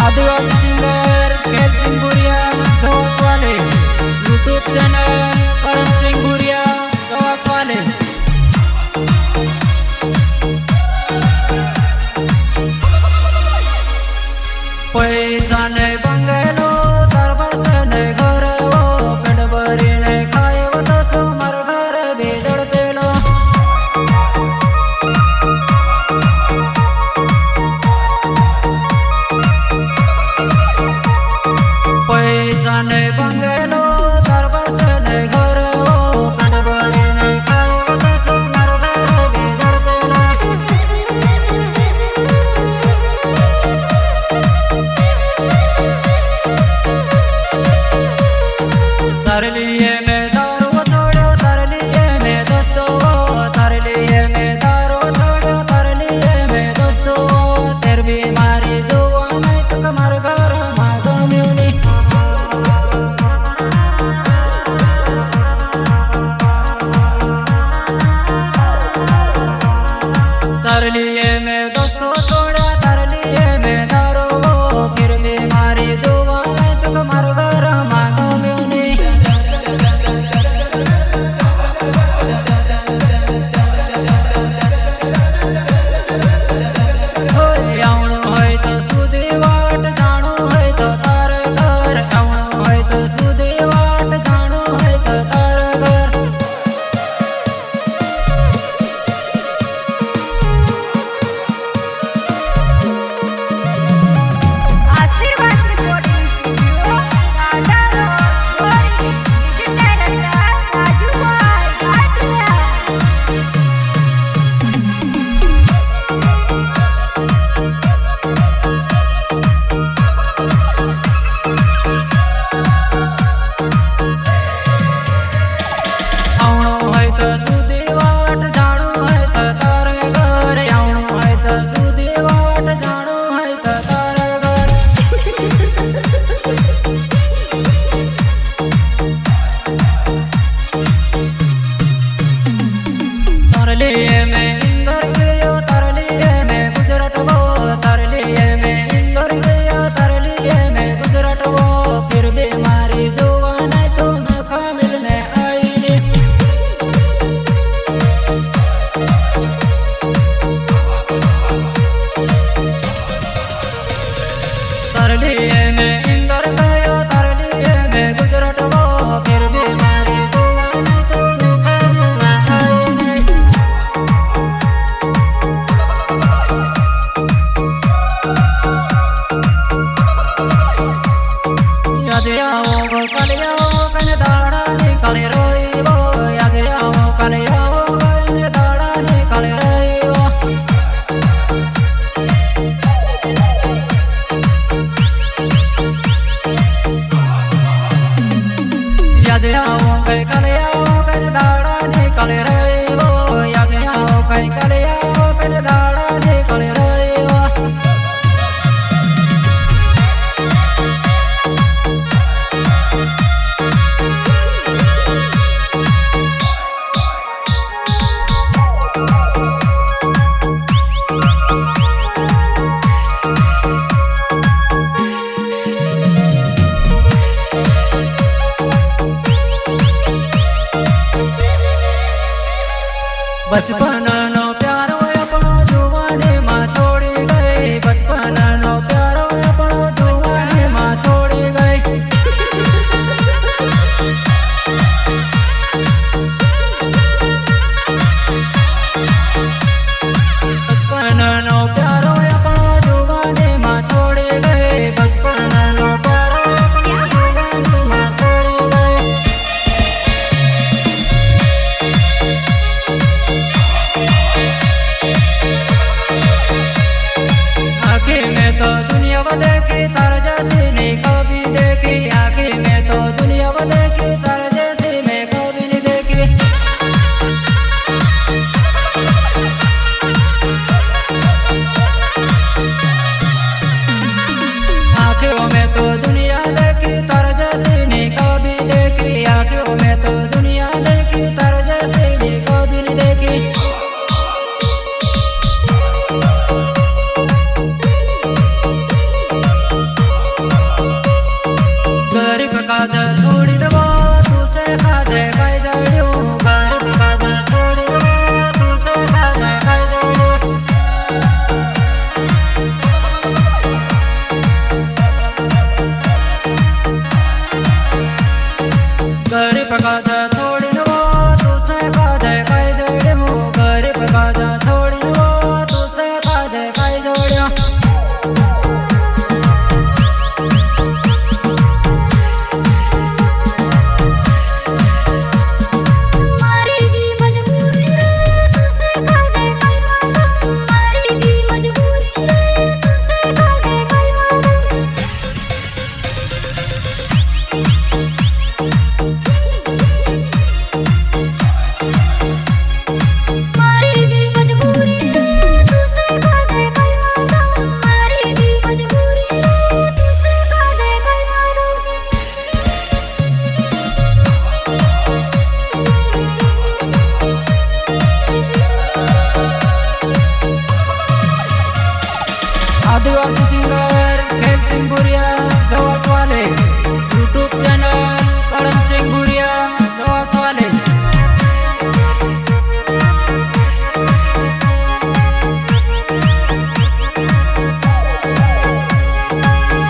आदिवासी singer केल सिंह बुरिया गवास वाले, यूट्यूब चैनल करम सिंह बुरिया गवास वाले। पैसा नहीं बंगलो तरबस नहीं घर वो पेट भरी नहीं खाए वो तो सुमर घर बेदड़ पेलो। पैसा नहीं बंगलो तरबस नहीं घर वो पेट भरी नहीं खाए वो तो सुमर घर बेदड़ पेलो। तारे लिए मैं दारू छोड़ो, तारे लिए मैं दोस्तों, तारे लिए मैं दारू छोड़ो, तारे लिए मैं दोस्तों। तेरी बीमारी जो मैं तो कमर घर मांगो म्यूनी। तारे लिए मैं दोस्तों छोड़ा, तारे लिए मैं दारू, फिर बीमारी जो मैं तो कमर घर मांगो म्यूनी। बचपन नो प्यारो अपनो जुवानी मां छोड़ी गई, बचपन नो प्यारो अपनो जुवानी मां छोड़ी गई। बचपन नो प्यारो अपनो जुवानी मां छोड़ी गई, बचपन नो प्यारो अपनो जुवानी मां छोड़ी गई। आँखें में तो दुनिया वो देखी तार जैसी नहीं कभी देखी, आँखें में तो दुनिया वो देखी तार जैसी मैं कभी नहीं देखी। आँखों में तो दुनिया देखी तार जैसी नहीं कभी देखी, आँखों में तो दुनिया देखी तार जैसी नहीं कभी नहीं देखी। सिंह भुरिया दवास वाले, यूट्यूब चैनल करण सिंह भुरिया दवास वाले।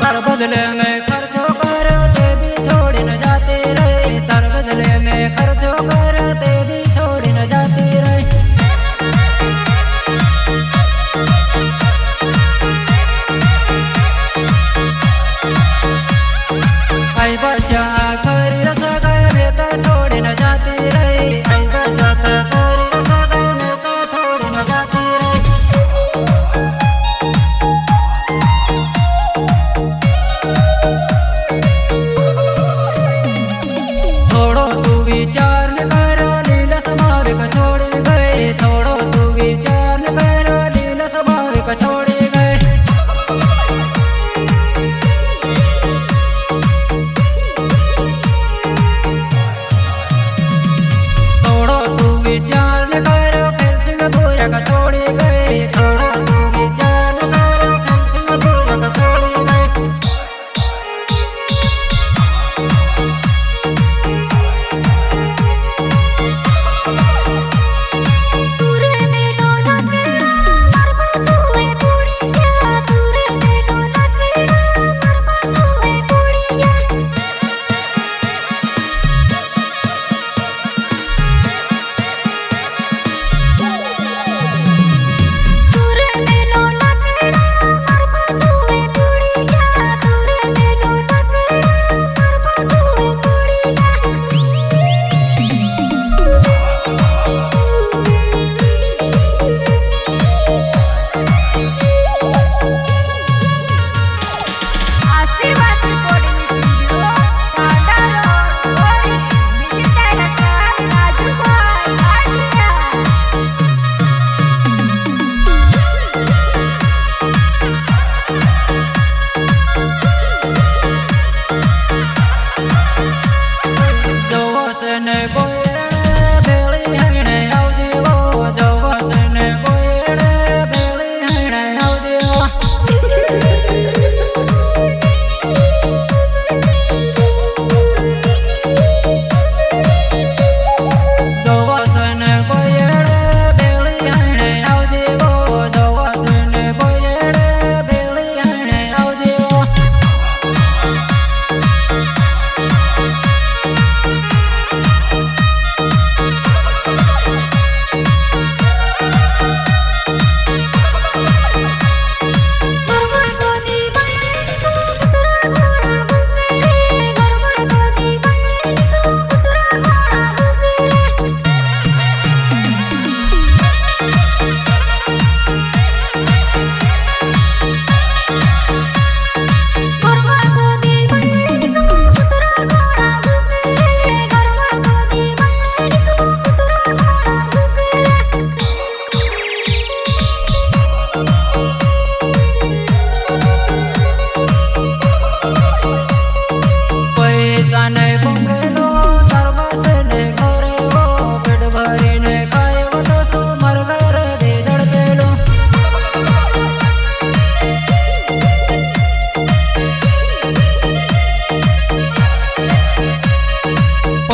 तर बदले में खर्चो कर ते भी छोड़ी न जाती रही, तर बदले में खर्चो कर ते भी छोड़ी न जाती रही। आई बसा खरी रस गए में तो छोड़ी न जाती रही, आई बसा खरी रस गए में तो छोड़ी न जाती रही। थोड़ो तू विचार न करो लीला स्वाभाविक छोड़ी गए, थोड़ो तू विचार न करो लीला स्वाभाविक छोड़ी गए। थोड़ो तू विचार न करो फिर सिंह भुरिया का छोड़ी गए, थोड़ो तू विचार न करो फिर सिंह भुरिया का छोड़ी गए।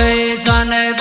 पैसा नहीं